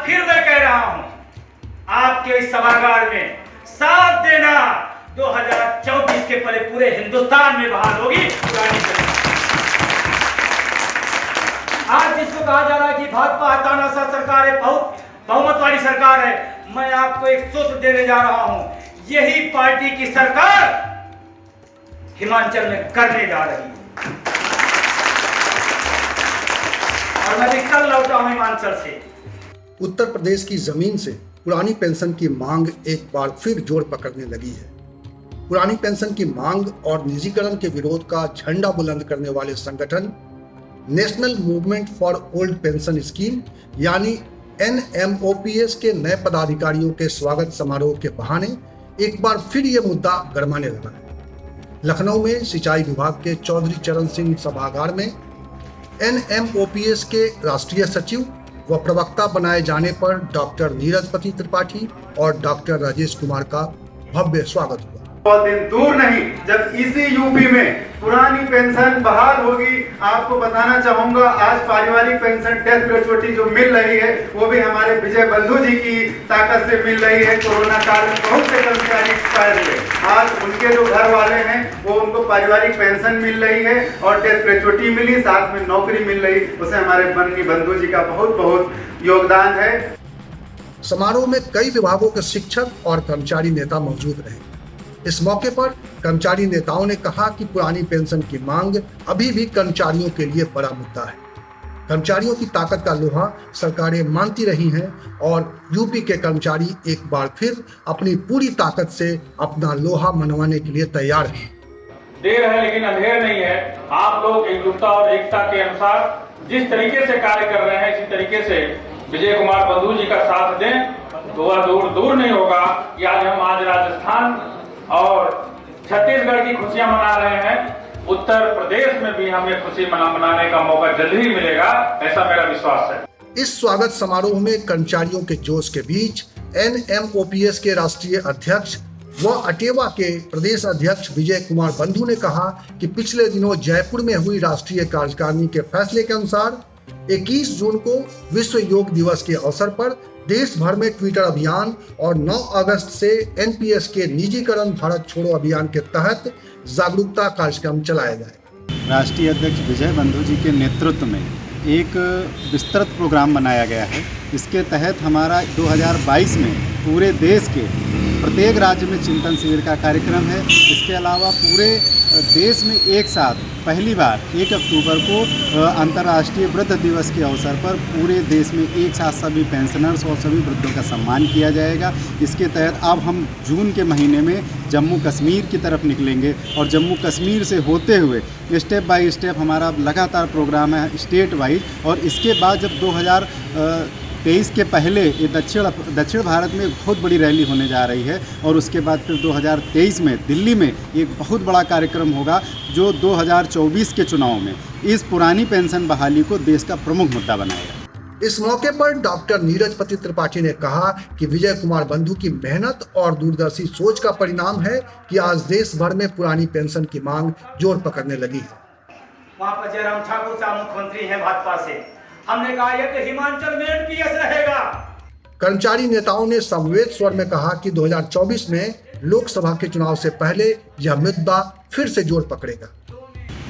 फिर मैं कह रहा हूं, आपके इस सभागार में साथ देना 2024 के पहले पूरे हिंदुस्तान में बहाल होगी पुरानी पेंशन। आज जिसको कहा जा रहा है कि भाजपा तानाशाह सरकार है, बहुमत वाली सरकार है, मैं आपको एक सूत्र देने जा रहा हूं, यही पार्टी की सरकार हिमाचल में करने जा रही है। और मैं भी कल लौटा हूं हिमाचल से। उत्तर प्रदेश की जमीन से पुरानी पेंशन की मांग एक बार फिर जोर पकड़ने लगी है। पुरानी पेंशन की मांग और निजीकरण के विरोध का झंडा बुलंद करने वाले संगठन national movement for old pension scheme यानी NMOPS के नए पदाधिकारियों के स्वागत समारोह के बहाने एक बार फिर ये मुद्दा गरमाने लगा है। लखनऊ में सिंचाई विभाग के चौधरी चरण सिंह सभागार में NMOPS के राष्ट्रीय सचिव व प्रवक्ता बनाए जाने पर डॉक्टर नीरजपति त्रिपाठी और डॉक्टर राजेश कुमार का भव्य स्वागत हुआ। बहुत दिन दूर नहीं जब इसी यूपी में पुरानी पेंशन बहाल होगी। आपको बताना चाहूंगा, आज पारिवारिक पेंशन डेथ ग्रेचुइटी जो मिल रही है वो भी हमारे विजय बंधु जी की ताकत से मिल रही है। कोरोना काल में बहुत से कर्मचारी एक्सपायर हुए, आज उनके जो घर वाले हैं वो उनको पारिवारिक पेंशन मिल रही है और डेथ ग्रेचुइटी मिली, साथ में नौकरी मिल रही, उसे हमारे बंधु जी का बहुत बहुत योगदान है। समारोह में कई विभागों के शिक्षक और कर्मचारी नेता मौजूद रहे। इस मौके पर कर्मचारी नेताओं ने कहा कि पुरानी पेंशन की मांग अभी भी कर्मचारियों के लिए बड़ा मुद्दा है। कर्मचारियों की ताकत का लोहा सरकारें मानती रही हैं और यूपी के कर्मचारी एक बार फिर अपनी पूरी ताकत से अपना लोहा मनवाने के लिए तैयार हैं। देर है लेकिन अंधेर नहीं है। आप लोग एकजुटता और एकता के अनुसार जिस तरीके से कार्य कर रहे हैं, इसी तरीके से विजय कुमार बंधु जी का साथ दें तो वह दूर नहीं होगा कि आज हम राजस्थान और छत्तीसगढ़ की खुशियां मना रहे हैं, उत्तर प्रदेश में भी हमें खुशी मनाने का मौका जल्द ही मिलेगा, ऐसा मेरा विश्वास है। इस स्वागत समारोह में कर्मचारियों के जोश के बीच NMOPS के राष्ट्रीय अध्यक्ष व अटेवा के प्रदेश अध्यक्ष विजय कुमार बंधु ने कहा कि पिछले दिनों जयपुर में हुई राष्ट्रीय कार्यकारिणी के फैसले के अनुसार 21 जून को विश्व योग दिवस के अवसर पर देश भर में ट्विटर अभियान और 9 अगस्त से NPS के निजीकरण भारत छोड़ो अभियान के तहत जागरूकता कार्यक्रम चलाया जाए। राष्ट्रीय अध्यक्ष विजय बंधु जी के नेतृत्व में एक विस्तृत प्रोग्राम बनाया गया है। इसके तहत हमारा 2022 में पूरे देश के प्रत्येक राज्य में चिंतन शिविर का कार्यक्रम है। इसके अलावा पूरे देश में एक साथ पहली बार 1 अक्टूबर को अंतर्राष्ट्रीय वृद्ध दिवस के अवसर पर पूरे देश में एक साथ सभी पेंशनर्स और सभी वृद्धों का सम्मान किया जाएगा। इसके तहत अब हम जून के महीने में जम्मू कश्मीर की तरफ निकलेंगे और जम्मू कश्मीर से होते हुए स्टेप बाय स्टेप हमारा लगातार प्रोग्राम है स्टेट वाइज। और इसके बाद जब 2023 के पहले ये दक्षिण भारत में बहुत बड़ी रैली होने जा रही है और उसके बाद फिर 2023 में दिल्ली में एक बहुत बड़ा कार्यक्रम होगा जो 2024 के चुनाव में इस पुरानी पेंशन बहाली को देश का प्रमुख मुद्दा बनाएगा। इस मौके पर डॉक्टर नीरजपति त्रिपाठी ने कहा कि विजय कुमार बंधु की मेहनत और दूरदर्शी सोच का परिणाम है कि आज देश भर में पुरानी पेंशन की मांग जोर पकड़ने लगी है। वहाँ पर जयराम ठाकुर साहब मुख्यमंत्री हैं भाजपा से, हमने कहा यह कि हिमाचल में NPS रहेगा। कर्मचारी नेताओं ने समवेत स्वर में कहा कि 2024 में लोकसभा के चुनाव से पहले यह मुद्दा फिर से जोर पकड़ेगा।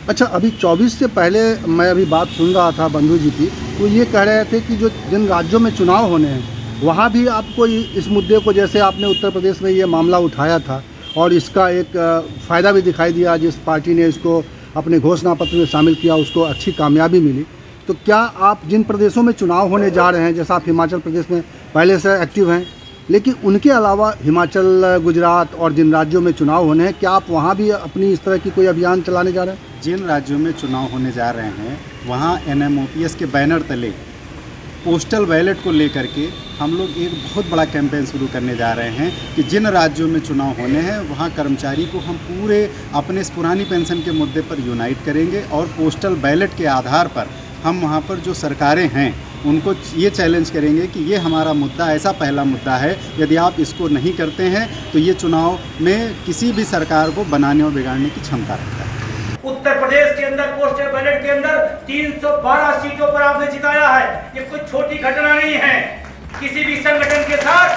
अच्छा, अभी 24 से पहले मैं अभी बात सुन रहा था बंधु जी की, तो ये कह रहे थे कि जो जिन राज्यों में चुनाव होने हैं वहाँ भी आपको इस मुद्दे को, जैसे आपने उत्तर प्रदेश में ये मामला उठाया था और इसका एक फ़ायदा भी दिखाई दिया, जिस पार्टी ने इसको अपने घोषणा पत्र में शामिल किया उसको अच्छी कामयाबी मिली, तो क्या आप जिन प्रदेशों में चुनाव होने जा रहे हैं, जैसा आप हिमाचल प्रदेश में पहले से एक्टिव हैं, लेकिन उनके अलावा हिमाचल, गुजरात और जिन राज्यों में चुनाव होने हैं, क्या आप वहाँ भी अपनी इस तरह की कोई अभियान चलाने जा रहे हैं? जिन राज्यों में चुनाव होने जा रहे हैं वहाँ NMOPS के बैनर तले पोस्टल बैलेट को लेकर के हम लोग एक बहुत बड़ा कैंपेन शुरू करने जा रहे हैं कि जिन राज्यों में चुनाव होने हैं वहाँ कर्मचारी को हम पूरे अपने इस पुरानी पेंशन के मुद्दे पर यूनाइट करेंगे और पोस्टल बैलेट के आधार पर हम वहाँ पर जो सरकारें हैं उनको ये चैलेंज करेंगे कि ये हमारा मुद्दा ऐसा पहला मुद्दा है, यदि आप इसको नहीं करते हैं तो ये चुनाव में किसी भी सरकार को बनाने और बिगाड़ने की क्षमता रखता है। उत्तर प्रदेश के अंदर पोस्टल बैलेट के अंदर 312 सीटों पर आपने जिताया है, ये कोई छोटी घटना नहीं है। किसी भी संगठन के साथ,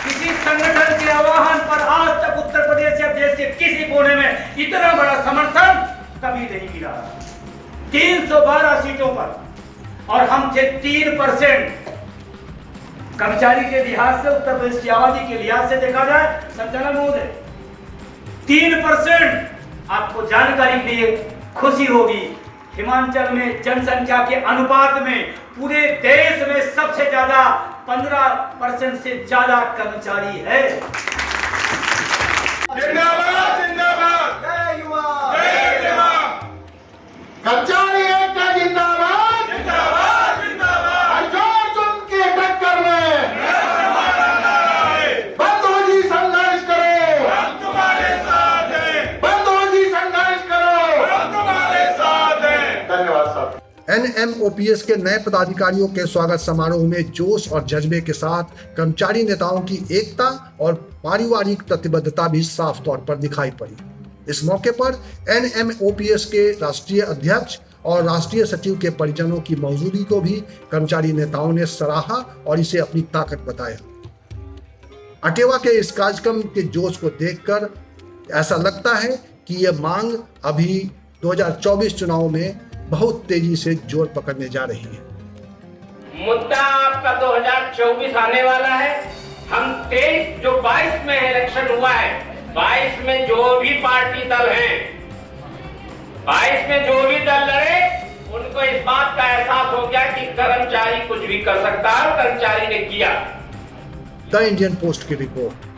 किसी संगठन के आह्वान पर आज तक उत्तर प्रदेश या देश के किसी कोने में इतना बड़ा समर्थन कभी नहीं मिला। 312 सीटों पर, और हम थे 3%। कर्मचारी के लिहाज से, उत्तर प्रदेश की आबादी के लिहाज से देखा जाए, संचालक महोदय, 3%। आपको जानकारी के लिए खुशी होगी, हिमाचल में जनसंख्या के अनुपात में पूरे देश में सबसे ज्यादा 15% से ज्यादा कर्मचारी है। जिंदाबाद जिंदाबाद, जय युवा, जय जवान। कर्मचारी एकता जिंदाबाद, जिंदाबाद जिंदाबाद। अर्जुन के टक्कर में बंधु जी संघर्ष करो, हम तुम्हारे साथ हैं। बंधु जी संघर्ष करो, हम तुम्हारे साथ हैं। धन्यवाद साहब। NMOPS के नए पदाधिकारियों के स्वागत समारोह में जोश और जज्बे के साथ कर्मचारी नेताओं की एकता और पारिवारिक प्रतिबद्धता भी साफ तौर पर दिखाई पड़ी। इस मौके पर NMOPS के राष्ट्रीय अध्यक्ष और राष्ट्रीय सचिव के परिजनों की मौजूदगी को भी कर्मचारी नेताओं ने सराहा और इसे अपनी ताकत बताया। अटेवा के इस कार्यक्रम के जोश को देखकर ऐसा लगता है कि यह मांग अभी 2024 चुनाव में बहुत तेजी से जोर पकड़ने जा रही है। मुद्दा आपका 2024 आने वाला है। हम 23 जो 22 में इलेक्शन हुआ है, 22 में जो भी पार्टी दल हैं, 22 में जो भी दल लड़े, उनको इस बात का एहसास हो गया कि कर्मचारी कुछ भी कर सकता है, और कर्मचारी ने किया। द इंडियन पोस्ट की रिपोर्ट।